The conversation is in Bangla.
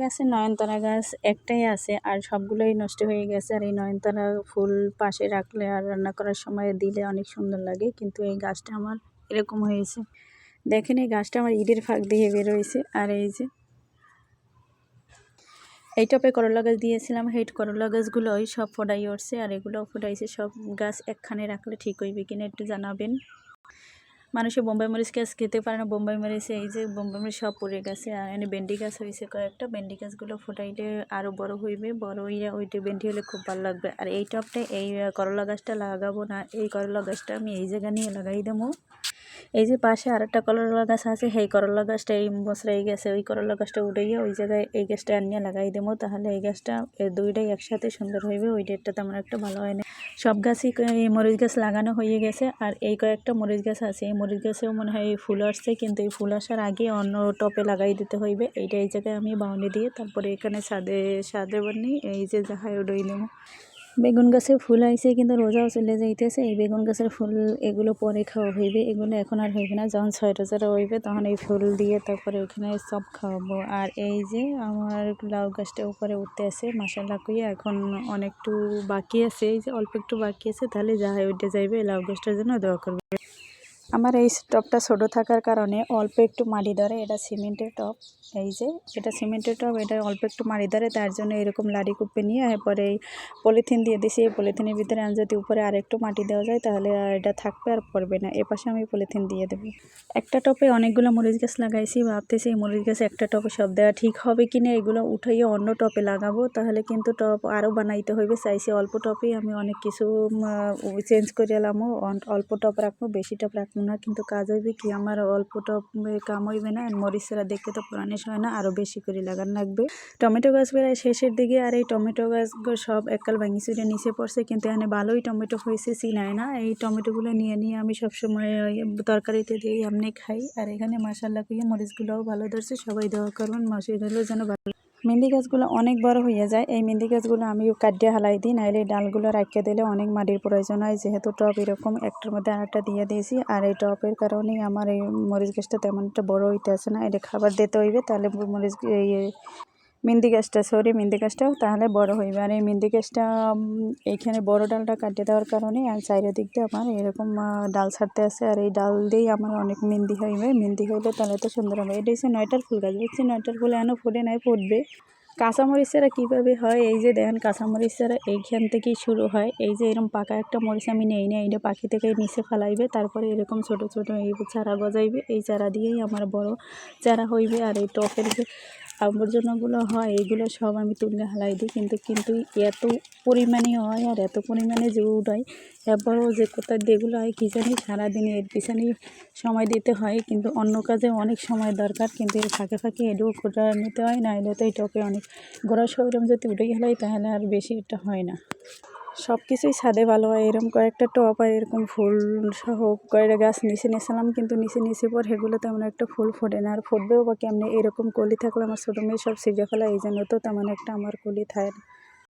গাছে নয়নতারা গাছ একটাই আছে, আর সবগুলোই নষ্ট হয়ে গেছে। আর এই নয়নতারা ফুল পাশে রাখলে আর রান্না করার সময় দিলে অনেক সুন্দর লাগে, কিন্তু এই গাছটা আমার এরকম হয়েছে। দেখেন এই গাছটা আমার ইটের ফাঁক দিয়ে বেরোয়েছে। আর এই যে এই টপে করলা গাছ দিয়েছিলাম, এই করলা গাছগুলোই সব ফোটাই উঠছে, আর এগুলোও ফোটাইছে। সব গাছ একখানে রাখলে ঠিক হইবে কিনা একটু জানাবেন। মানুষে বোম্বাই মরিচ গাছ খেতে পারে না, বোম্বাই মরিচে এই যে বোম্বাই মরিচ সব পড়ে গেছে। আর এনে ভেন্ডি গাছ হয়েছে কয়েকটা, ভেন্ডি গাছগুলো ফোটাইলে আরও বড় হইবে, বড় হইয়া ওইটা ভেন্ডি হলে খুব ভালো লাগবে। আর এই টপটা এই করলা গাছটা লাগাবো না, এই করলা গাছটা আমি এই জায়গা নিয়ে লাগাই দেবো। এই যে পাশে আরেকটা করলা গাছ আছে, সেই করলা গাছটা এই বছরাই গেছে, ওই করলা গাছটা উঠাইয়া ওই জায়গায় এই গাছটা আনিয়ে লাগাই দেবো। তাহলে এই গাছটা দুইটাই একসাথে সুন্দর হইবে। ওই ডেটটা তেমন একটা ভালো হয় না। সব গাছই এই মরিচ গাছ লাগানো হয়ে গেছে, আর এই কয়েকটা মরিচ গাছ আছে। এই মরিচ গাছেও মনে হয় ফুল আসছে, কিন্তু এই ফুল আসার আগে অন্য টপে লাগাই দিতে হইবে। এইটা এই জায়গায় আমি বাউন্ডি দিয়ে তারপরে এখানে ছাদে বানি এই যে যাহাই উড়াই নেবো। বেগুন গাছে ফুল আইছে, কিন্তু রোজাও চলে যাইতেছে। এই বেগুন গাছের ফুল এগুলো পরে খাওয়া হইবে, এগুলো এখন আর হইবে না। যখন 6 রোজার হইবে তখন এই ফুল দিয়ে তারপরে ওখানে সব খাওয়াবো। আর এই যে আমার লাউ গাছটা উপরে উঠতে আছে মাশাআল্লাহ কইয়া, এখন অনেকটু বাকি আছে, এই যে অল্প একটু বাকি আছে। তাহলে যাহাই উঠে যাইবে, লাউ গাছটার জন্য দোয়া করবে। আমার এই টবটা ছোট থাকার কারণে অল্প একটু মাটি ধরে, এটা সিমেন্টের টব। এই যে এটা সিমেন্টের টব, এটা অল্প একটু মাটি ধরে, তার জন্য এরকম লাড়ি কুপে নিয়ে এরপরে এই পলিথিন দিয়ে দিছি। এই পলিথিনের ভিতরে যদি উপরে আর একটু মাটি দেওয়া যায় তাহলে এটা থাকবে আর পড়বে না। এপাশে আমি পলিথিন দিয়ে দেবো। একটা টপে অনেকগুলো মরিচ গাছ লাগাইছি, ভাবতেছি এই মরিচ গাছ একটা টপে সব দেওয়া ঠিক হবে কিনা। এগুলো উঠাইয়ে অন্য টপে লাগাবো, তাহলে কিন্তু টপ আরও বানাইতে হইবে। চাইছি অল্প টপেই আমি অনেক কিছু চেঞ্জ করে এলামও, অল্প টপ রাখবো, বেশি টপ রাখবো না। কিন্তু কাজ হইবে কি, আমার অল্প টপ কাম হইবে না। মরিচেরা দেখতে তো পুরানিশ হয় না, আরও বেশি করে লাগান লাগবে। টমেটো গাছ প্রায় শেষের দিকে, আর এই টমেটো গাছগুলো সব এককাল ভাঙি চুরে নিচে পড়ছে, কিন্তু এখানে ভালোই টমেটো হয়েছে, চিনায় না। এই টমেটোগুলো নিয়ে নিয়ে আমি সবসময় তরকারিতে দিয়ে এমনি খাই। আর এখানে মাশাআল্লাহ কইয়া মরিচগুলোও ভালো ধরছে। সবাই দোয়া করবেন মরিচগুলো যেন ভালো। মেহেন্দি গাছগুলো অনেক বড় হয়ে যায়, এই মেহেন্দি গাছগুলো আমি কাটিয়ে হালাই দিই, নাইলে ডালগুলো রাখিয়ে দিলে অনেক মাটির প্রয়োজন হয়। যেহেতু টব এরকম একটার মধ্যে আরেকটা দিয়ে দিয়েছি, আর এই টবের কারণেই আমার এই মরিচ গাছটা তেমন একটা বড় হইতে আসে না। এটা খাবার দিতে হইবে, তাহলে মেহেন্দি গাছটাও তাহলে বড় হইবে। আর এই মেহেন্দি গাছটা এইখানে বড় ডালটা কাটিয়ে দেওয়ার কারণে আর চারিদিক দিয়ে আমার এরকম ডাল ছাড়তে আছে, আর এই ডাল দিয়েই আমার অনেক মেহেন্দি হইবে। মেহেন্দি হইলে তাহলে তো সুন্দর হবে। এটা হচ্ছে 9টার ফুল গাছ, বুঝছি 9টার ফুল এখনও ফুটে নাই, ফুটবে। কাঁচামরিচ চারা কীভাবে হয়, এই যে দেখেন কাঁচামরিচ চারা এইখান থেকেই শুরু হয়। এই যে এরকম পাকা একটা মরিচ আমি নেই না, এইটা পাখি থেকে নিচে ফেলাইবে, তারপরে এরকম ছোট ছোট এই চারা গজাইবে। এই চারা দিয়েই আমার বড় চারা হইবে। আর এই টপের যে আবর্জনাগুলো হয় এইগুলো সব আমি তুলে হালাই দিই, কিন্তু এত পরিমাণে হয় আর এত পরিমাণে যে উঠায়, এরপরও যে কোথায় যেগুলো হয় কী জানি, সারাদিনে এর পিছনেই সময় দিতে হয়। কিন্তু অন্য কাজে অনেক সময় দরকার, কিন্তু এর ফাঁকে ফাঁকে এটুকু খোঁটা নিতে হয়, না এলে তো এই টপে অনেক গোড়া সরম যদি উঠে গেলে তাহলে আর বেশি এটা হয় না। সব কিছুই ছাদে ভালো হয়। এরকম কয়েকটা টপ আর এরকম ফুল সহ কয়েকটা গাছ নিচে নিয়েছিলাম, কিন্তু নিচে পর সেগুলো তেমন একটা ফুল ফোটে না। আর ফুটবেও বা কেমনি, এরকম কলি থাকলে আমার ছোটো মেয়ে সব ছিঁড়ে ফেলা, এই জন্য তো তেমন একটা আমার কলি থাকে না।